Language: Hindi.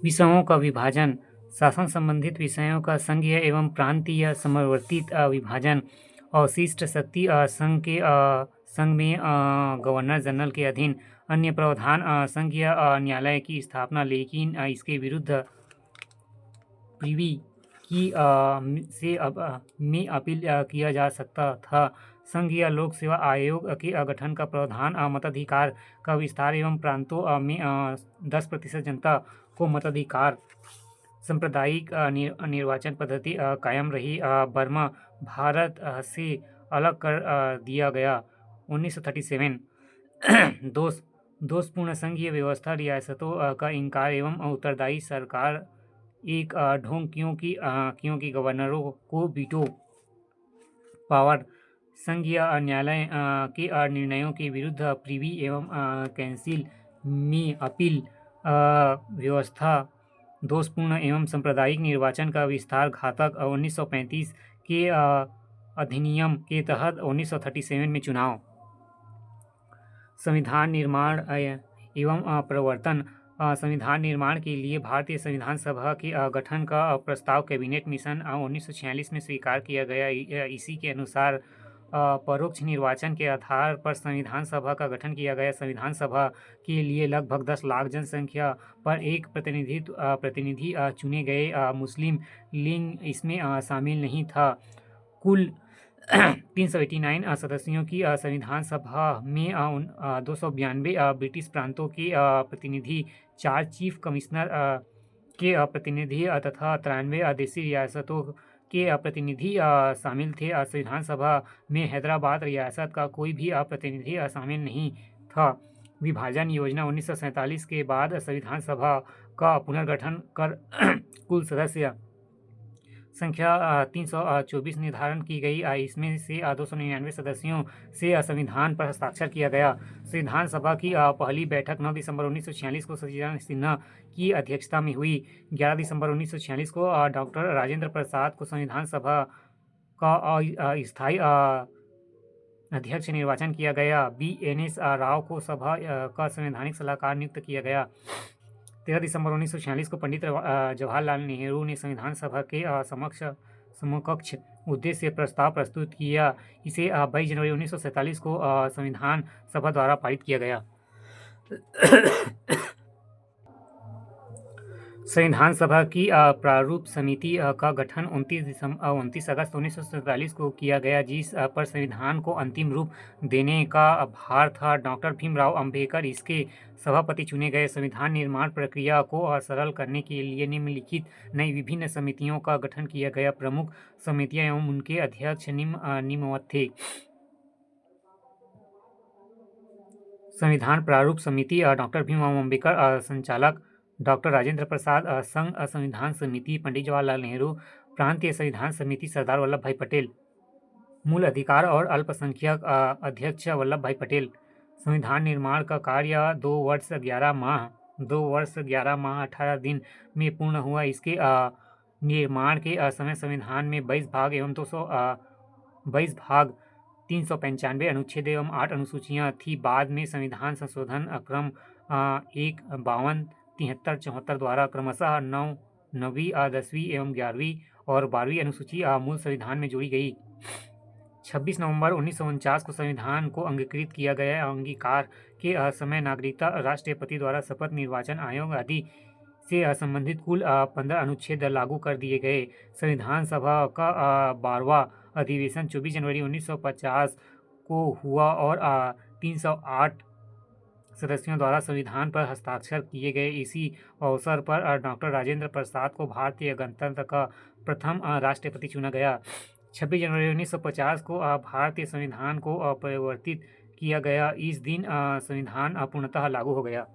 विषयों का विभाजन, शासन संबंधित विषयों का संघीय एवं प्रांतीय समवर्तित विभाजन, अवशिष्ट शक्ति संघ में गवर्नर जनरल के अधीन, अन्य प्रावधान संघीय न्यायालय की स्थापना, लेकिन इसके विरुद्ध प्रीवी की में अपील किया जा सकता था। संघीय लोक सेवा आयोग के गठन का प्रावधान, मताधिकार का विस्तार एवं प्रांतों में 10% जनता को मताधिकार, सांप्रदायिक निर्वाचन पद्धति कायम रही। बर्मा भारत से अलग कर दिया गया। 1937 दोषपूर्ण संघीय व्यवस्था, रियासतों का इनकार एवं उत्तरदायी सरकार एक ढोंग, क्योंकि गवर्नरों को वीटो पावर, संघीय न्यायालय के निर्णयों के विरुद्ध प्रीवी एवं काउंसिल में अपील व्यवस्था, दोषपूर्ण एवं सांप्रदायिक निर्वाचन का विस्तार, घातक 1935 के अधिनियम के तहत 1937 में चुनाव, संविधान निर्माण एवं प्रवर्तन। संविधान निर्माण के लिए भारतीय संविधान सभा के गठन का प्रस्ताव कैबिनेट मिशन 1946 में स्वीकार किया गया। इसी के अनुसार परोक्ष निर्वाचन के आधार पर संविधान सभा का गठन किया गया। संविधान सभा के लिए लगभग 10 लाख जनसंख्या पर एक प्रतिनिधि चुने गए। मुस्लिम लीग इसमें शामिल नहीं था। कुल 389 सदस्यों की संविधान सभा में 292 ब्रिटिश प्रांतों के प्रतिनिधि, 4 चीफ कमिश्नर के प्रतिनिधि तथा 93 देशी रियासतों के प्रतिनिधि शामिल थे। संविधान सभा में हैदराबाद रियासत का कोई भी प्रतिनिधि शामिल नहीं था। विभाजन योजना 1947 के बाद संविधान सभा का पुनर्गठन कर कुल सदस्य संख्या 324 निर्धारण की गई। इसमें से 299 सदस्यों से संविधान पर हस्ताक्षर किया गया। संविधान सभा की पहली बैठक 9 दिसंबर 1946 को सचिदानंद सिन्हा की अध्यक्षता में हुई। 11 दिसंबर 1946 को डॉक्टर राजेंद्र प्रसाद को संविधान सभा का स्थायी अध्यक्ष निर्वाचन किया गया। BNS राव को सभा का संवैधानिक सलाहकार नियुक्त किया गया। 13 दिसंबर 1946 को पंडित जवाहरलाल नेहरू ने संविधान सभा के समकक्ष उद्देश्य प्रस्ताव प्रस्तुत किया। इसे 22 जनवरी 1947 को संविधान सभा द्वारा पारित किया गया। संविधान सभा की प्रारूप समिति का गठन 29 अगस्त 1947 को किया गया, जिस पर संविधान को अंतिम रूप देने का भार था। डॉक्टर भीमराव अंबेडकर इसके सभापति चुने गए। संविधान निर्माण प्रक्रिया को सरल करने के लिए निम्नलिखित नई विभिन्न समितियों का गठन किया गया। प्रमुख समितियां एवं उनके अध्यक्ष निम्नवत थे। संविधान प्रारूप समिति, डॉक्टर भीमराव अंबेडकर संचालक, डॉक्टर राजेंद्र प्रसाद संघ संविधान समिति, पंडित जवाहरलाल नेहरू। प्रांतीय संविधान समिति, सरदार वल्लभ भाई पटेल। मूल अधिकार और अल्पसंख्यक, अध्यक्ष वल्लभ भाई पटेल। संविधान निर्माण का कार्य 2 वर्ष 11 माह 18 दिन में पूर्ण हुआ। इसके निर्माण के समय संविधान में 22 भाग एवं 222 भाग, 395 अनुच्छेद एवं 8 अनुसूचियाँ थी। बाद में संविधान संशोधन क्रम 1, 52, 73, 74 द्वारा क्रमशः 9वीं, 10वीं एवं 11वीं और 12वीं अनुसूची मूल संविधान में जोड़ी गई। 26 नवंबर 1949 को संविधान को अंगीकृत किया गया। अंगीकार के समय नागरिकता, राष्ट्रपति द्वारा शपथ, निर्वाचन आयोग आदि से संबंधित कुल 15 अनुच्छेद लागू कर दिए गए। संविधान सभा का 12वां अधिवेशन 24 जनवरी 1950 को हुआ और 308 सदस्यों द्वारा संविधान पर हस्ताक्षर किए गए। इसी अवसर पर डॉक्टर राजेंद्र प्रसाद को भारतीय गणतंत्र का प्रथम राष्ट्रपति चुना गया। 26 जनवरी 1950 को भारतीय संविधान को परिवर्तित किया गया। इस दिन संविधान पूर्णतः लागू हो गया।